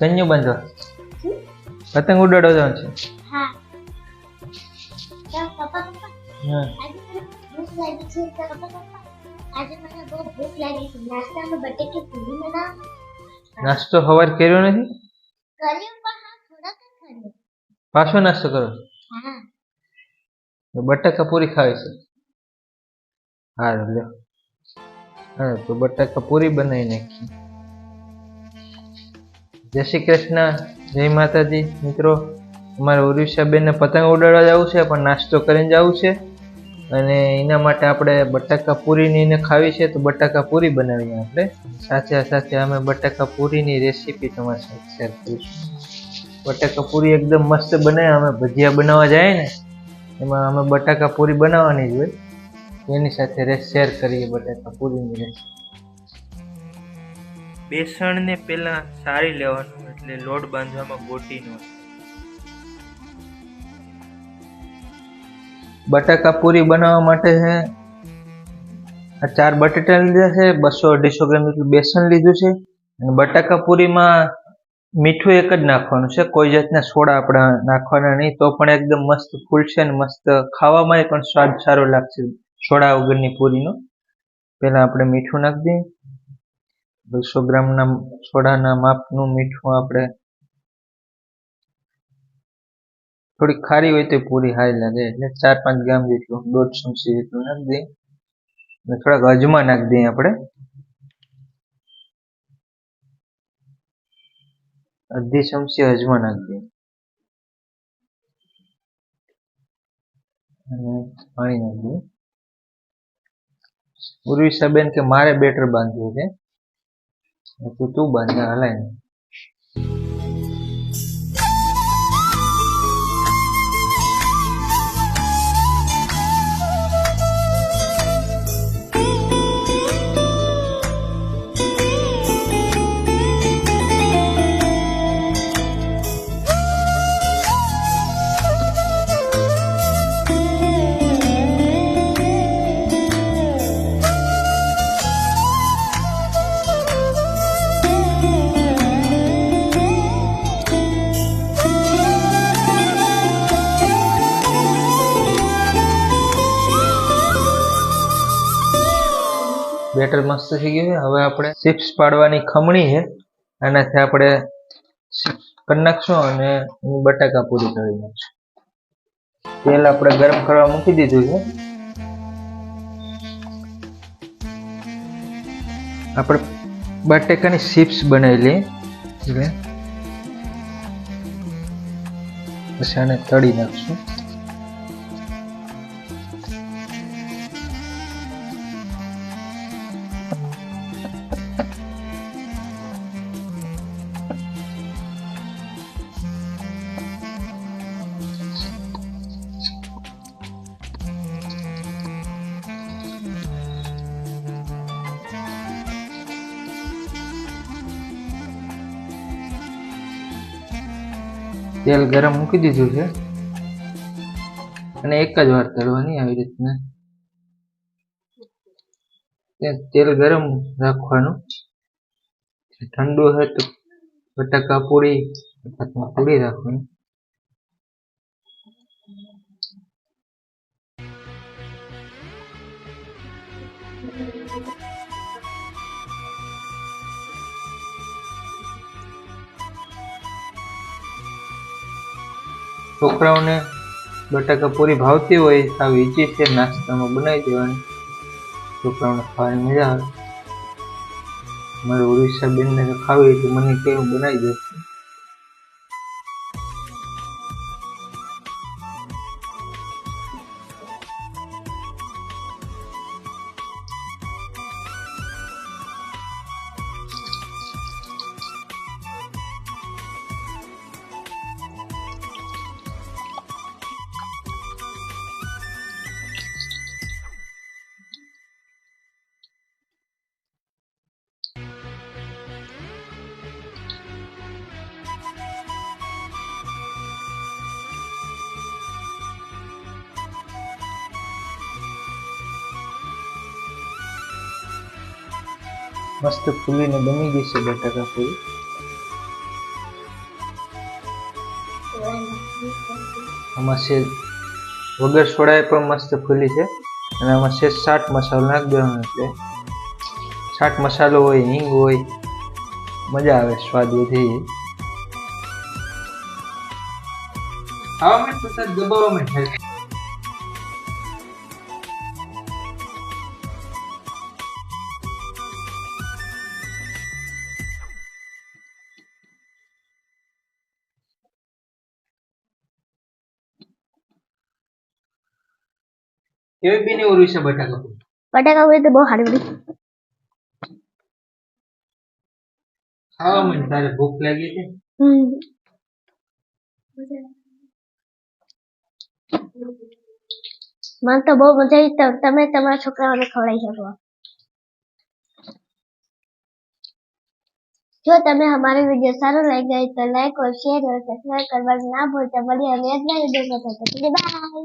કન્યું બાંધવા પતંગ ઉડાડવા જવાનું છે. હા પપ્પા હા ભૂખ લાગી છે તો પપ્પા આજે મને બહુ ભૂખ લાગી છે નાસ્તામાં બટેકી પૂરી બનાવ નાસ્તો સવાર કર્યો નથી? કર્યું પણ હા થોડાક જ કર્યું. પાછો નાસ્તો કરો? હા તો બટાકા પૂરી ખાવી છે. હારું લ્યો. હા તો બટાકા પૂરી બનાવી નાખી. જય શ્રી કૃષ્ણ, જય માતાજી મિત્રો. અમારે ઉર્વિશાબેનને પતંગ ઉડાડવા જવું છે પણ નાસ્તો કરીને જવું છે અને એના માટે આપણે બટાકા પૂરીની એને ખાવી છે તો બટાકા પૂરી બનાવીએ આપણે. સાથે અમે બટાકા પૂરીની રેસીપી તમારી સાથે શેર કરીશું. બટાકા પૂરી એકદમ મસ્ત બને. અમે ભજીયા બનાવવા જાય ને એમાં અમે બટાકા પૂરી બનાવવાની જ હોય એની સાથે શેર કરીએ બટાકા પૂરીની રેસીપી. બેસણને પહેલા સારી લેવાનું એટલે લોટ બાંધવામાં ગોટી ન હોય. બટાકા પૂરી બનાવવા માટે છે આ 4 બટાટા લીધા છે, 200-250 ગ્રામ જેટલું બેસન લીધું છે અને બટાકા પૂરીમાં મીઠું એક જ નાખવાનું છે, કોઈ જાતના સોડા આપણે નાખવાના નહીં તો પણ એકદમ મસ્ત ફૂલશે અને મસ્ત ખાવામાં પણ સ્વાદ સારો લાગશે સોડા વગરની પૂરીનો. પહેલા આપણે મીઠું નાખી દઈએ. 200 ગ્રામના સોડાના માપનું મીઠું આપણે થોડી ખારી હોય તો પૂરી સારી લાગે એટલે 4-5 ગ્રામ જેટલું 1.5 ચમચી જેટલું નાખી દઈએ અને થોડાક અજમા નાખી દઈએ આપણે. અડધી ચમચી અજમા નાખી દઈએ અને પાણી નાખી દઈએ. ઉર્વિશાબેન કે મારે બેટર બાંધવું છે તો તું બાંધ હલાય. બેટર મસ્ત થઈ ગયું છે. હવે આપણે ચિપ્સ પાડવાની ખમણી છે આનાથી આપણે કરી નાખશું અને બટાકા પૂરી કરી નાખશું. તેલ આપણે ગરમ કરવા મૂકી દીધું છે. આપણે બટાકાની ચિપ્સ બનાવી લઈએ એટલે પછી આને તળી નાખશું. તેલ ગરમ મૂકી દીધું છે અને એક જ વાર તળવાની આવી રીતના તેલ ગરમ રાખવાનું. ઠંડુ હોય તો બટાકા પૂરી હાથમાં પૂરી રાખવાની. છોકરાઓને બટાકા પૂરી ભાવતી હોય સાવ ઈજી છે, નાસ્તામાં બનાવી દેવાની, છોકરાઓને ખાવાની મજા આવે. મારે ઉર્વિશાબેનને ખાવી હોય તો મને કેવું બનાવી દે. મસ્ત ફૂલીને બની ગઈ છે બટાકા પૂરી. આમાં છે વગર સોડાએ પણ મસ્ત ફૂલી છે અને આમાં છે ચાટ મસાલો નાખી દેવાનો એટલે ચાટ મસાલો હોય હિંગ હોય મજા આવે સ્વાદ વધી ખાવા માં પછી દબાવવા માં થાય કેવી બીની ઓરી છે બટાકા પૂરી બટાકા પૂરી તો બહુ સારી બની. ખાવા માં તારે ભૂખ લાગી છે મને તો બહુ મજા આવી. તમે તમારા છોકરાઓને ખવડાવી શકો. જો તમે हमारे वीडियो सारो लाइक गए तो लाइक और शेयर और सब्सक्राइब करना ना भूलता. મળીએ હવે અગલા વિડિયો સાથે. બાય.